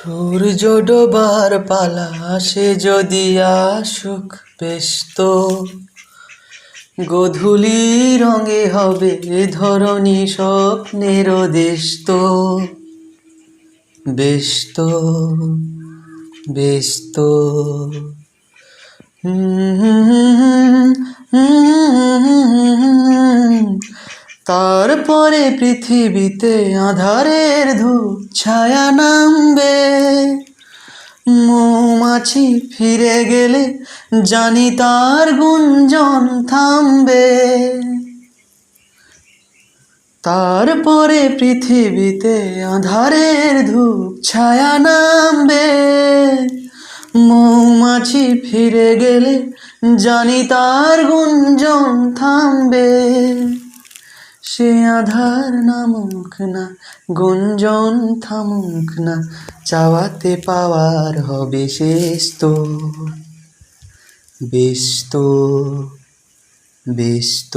সূর্য ডোবার পালা সে যদি আসুক ব্যস্ত, গোধূলি রঙে হবে ধরণী স্বপ্নের দেশত। ব্যস্ত ব্যস্ত তারপরে পৃথিবীতে আঁধারের ধূপ ছায়া নামবে। মৌমাছি ফিরে গেলে জানি তার গুঞ্জন থামবে। তারপরে পৃথিবীতে আঁধারের ধূপ ছায়া নামবে। মৌমাছি ফিরে গেলে জানি তার গুঞ্জন থামবে। সে আধার নামুক না, গুঞ্জন থামুক না, চাওয়াতে পাওয়ার হবে শেষ তো। ব্যস্ত ব্যস্ত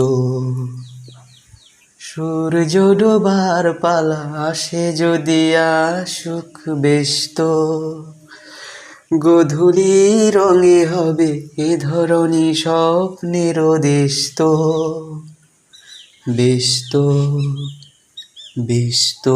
সূর্য ডোবার পালা সে যদি আসুক ব্যস্ত, গোধূলি রঙে হবে এ ধরণী স্বপ্নের দেশত। ব্যস্ত ব্যস্ত